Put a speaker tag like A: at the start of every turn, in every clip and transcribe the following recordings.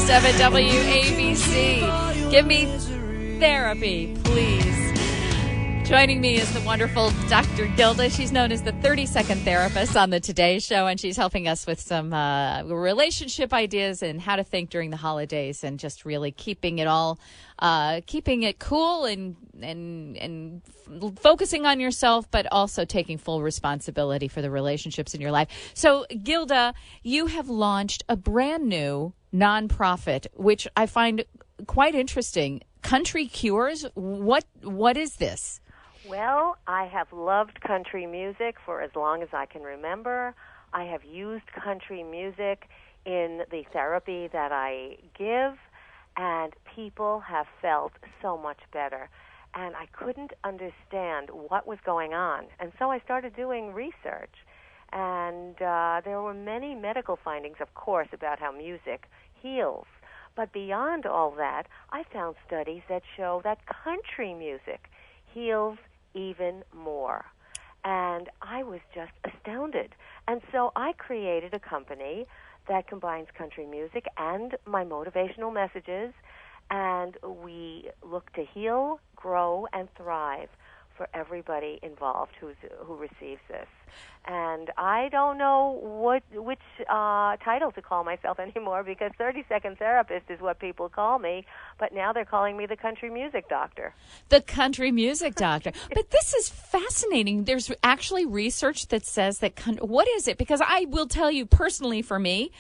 A: 101.7 WABC. Give me therapy, please. Joining me is the wonderful Dr. Gilda. She's known as the 30-second therapist on the Today Show, and she's helping us with some relationship ideas and how to think during the holidays and just really keeping it all, keeping it cool and focusing on yourself, but also taking full responsibility for the relationships in your life. So, Gilda, you have launched a brand new nonprofit, which I find quite interesting. Country Cures. What is this?
B: Well, I have loved country music for as long as I can remember. I have used country music in the therapy that I give, and people have felt so much better. And I couldn't understand what was going on. And so I started doing research. And there were many medical findings, of course, about how music heals. But beyond all that, I found studies that show that country music heals even more. And I was just astounded. And so I created a company that combines country music and my motivational messages, and we look to heal, grow, and thrive for everybody involved who receives this. And I don't know which title to call myself anymore, because 30-second therapist is what people call me, but now they're calling me the country music doctor.
A: The country music doctor. But this is fascinating. There's actually research that says that, what is it? Because I will tell you personally, for me,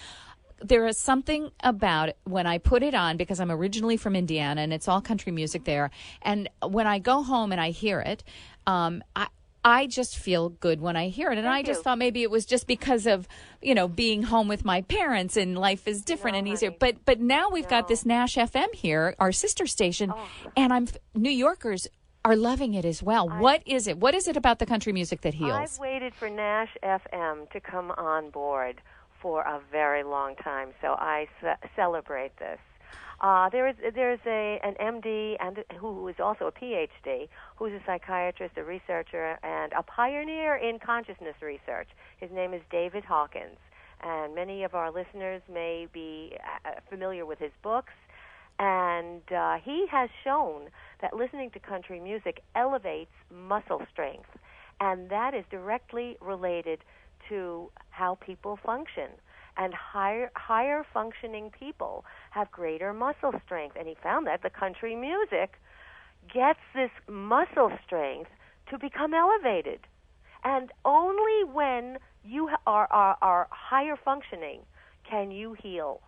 A: there is something about it when I put it on, because I'm originally from Indiana and it's all country music there. And when I go home and I hear it, I just feel good when I hear it. And I just thought maybe it was just because of, being home with my parents and life is different and easier. But now we've got this Nash FM here, our sister station, and New Yorkers are loving it as well. What is it? What is it about the country music that heals?
B: I've waited for Nash FM to come on board for a very long time, so I celebrate this. There's an MD and who is also a PhD, who's a psychiatrist, a researcher, and a pioneer in consciousness research. His name is David Hawkins, and many of our listeners may be familiar with his books. And he has shown that listening to country music elevates muscle strength, and that is directly related to how people function. And higher functioning people have greater muscle strength. And he found that the country music gets this muscle strength to become elevated. And only when you are higher functioning can you heal.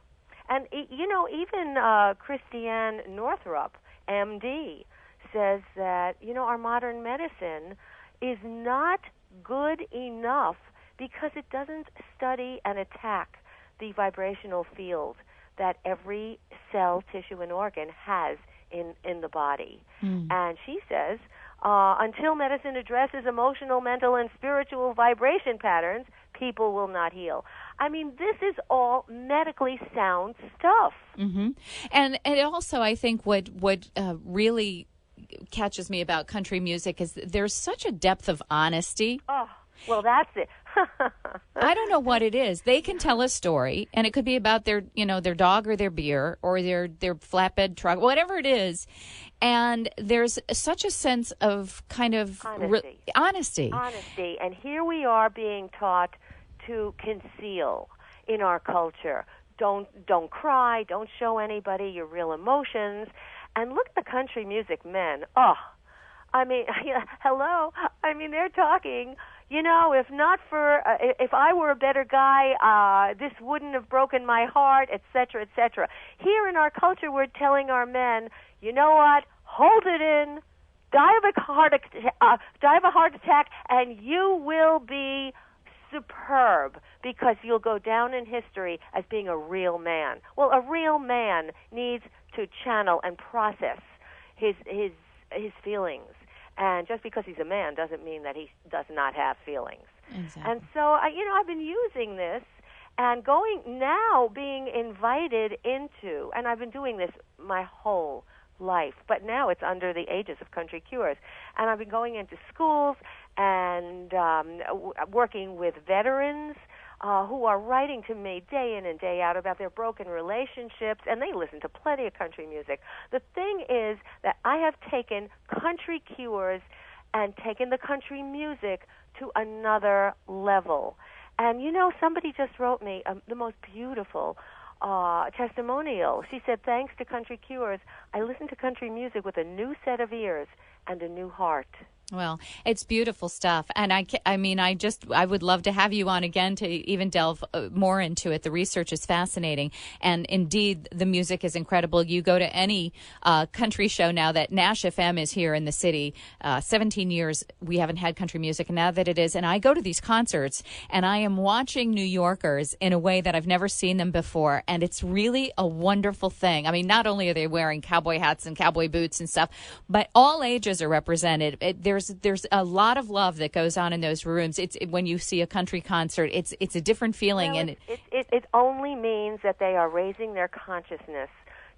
B: And, even Christiane Northrup, MD, says that, our modern medicine is not good enough because it doesn't study and attack the vibrational field that every cell, tissue, and organ has in the body. And she says, until medicine addresses emotional, mental, and spiritual vibration patterns, people will not heal. I mean, this is all medically sound stuff.
A: Mm-hmm. And also, I think what really catches me about country music is there's such a depth of honesty.
B: Oh, well, that's it.
A: I don't know what it is. They can tell a story, and it could be about their dog or their beer or their flatbed truck, whatever it is. And there's such a sense of kind of honesty.
B: Honesty. And here we are being taught to conceal in our culture. Don't cry. Don't show anybody your real emotions. And look at the country music men. Oh, I mean, hello. I mean, they're talking. If I were a better guy, this wouldn't have broken my heart, et cetera, et cetera. Here in our culture, we're telling our men, you know what? Hold it in, die of a heart attack, and you will be superb because you'll go down in history as being a real man. Well, a real man needs to channel and process his feelings. And just because he's a man doesn't mean that he does not have feelings.
A: Exactly.
B: And so, I've been using this and being invited into, and I've been doing this my whole life, but now it's under the aegis of Country Cures. And I've been going into schools and working with veterans who are writing to me day in and day out about their broken relationships, and they listen to plenty of country music. The thing is that I have taken country cures and taken the country music to another level. And, somebody just wrote me the most beautiful testimonial. She said, thanks to Country Cures, I listen to country music with a new set of ears and a new heart.
A: Well, it's beautiful stuff. And I would love to have you on again to even delve more into it. The research is fascinating. And indeed, the music is incredible. You go to any country show now that Nash FM is here in the city. 17 years we haven't had country music, and now that it is. And I go to these concerts and I am watching New Yorkers in a way that I've never seen them before. And it's really a wonderful thing. I mean, not only are they wearing cowboy hats and cowboy boots and stuff, but all ages are represented. There's a lot of love that goes on in those rooms. When you see a country concert, it's a different feeling.
B: Well,
A: and
B: it only means that they are raising their consciousness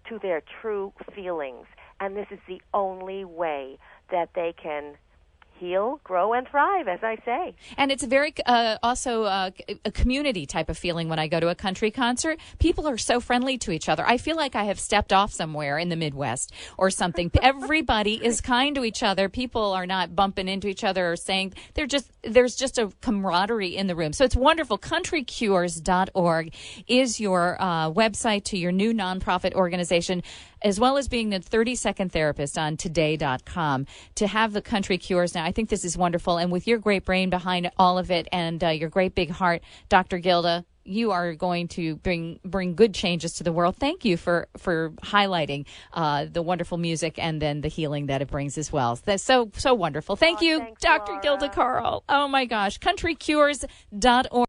B: to their true feelings, and this is the only way that they can heal, grow, and thrive, as I say.
A: And it's a very also a community type of feeling when I go to a country concert. People are so friendly to each other. I feel like I have stepped off somewhere in the Midwest or something. Everybody is kind to each other. People are not bumping into each other or saying there's just a camaraderie in the room. So it's wonderful. Countrycures.org is your website to your new nonprofit organization, as well as being the 30-second therapist on today.com. To have the Country Cures now, I think this is wonderful. And with your great brain behind all of it and your great big heart, Dr. Gilda, you are going to bring good changes to the world. Thank you for highlighting the wonderful music and then the healing that it brings as well. That's so wonderful. Thank you,
B: thanks,
A: Dr.
B: Laura.
A: Gilda Carl. Oh, my gosh. Countrycures.org.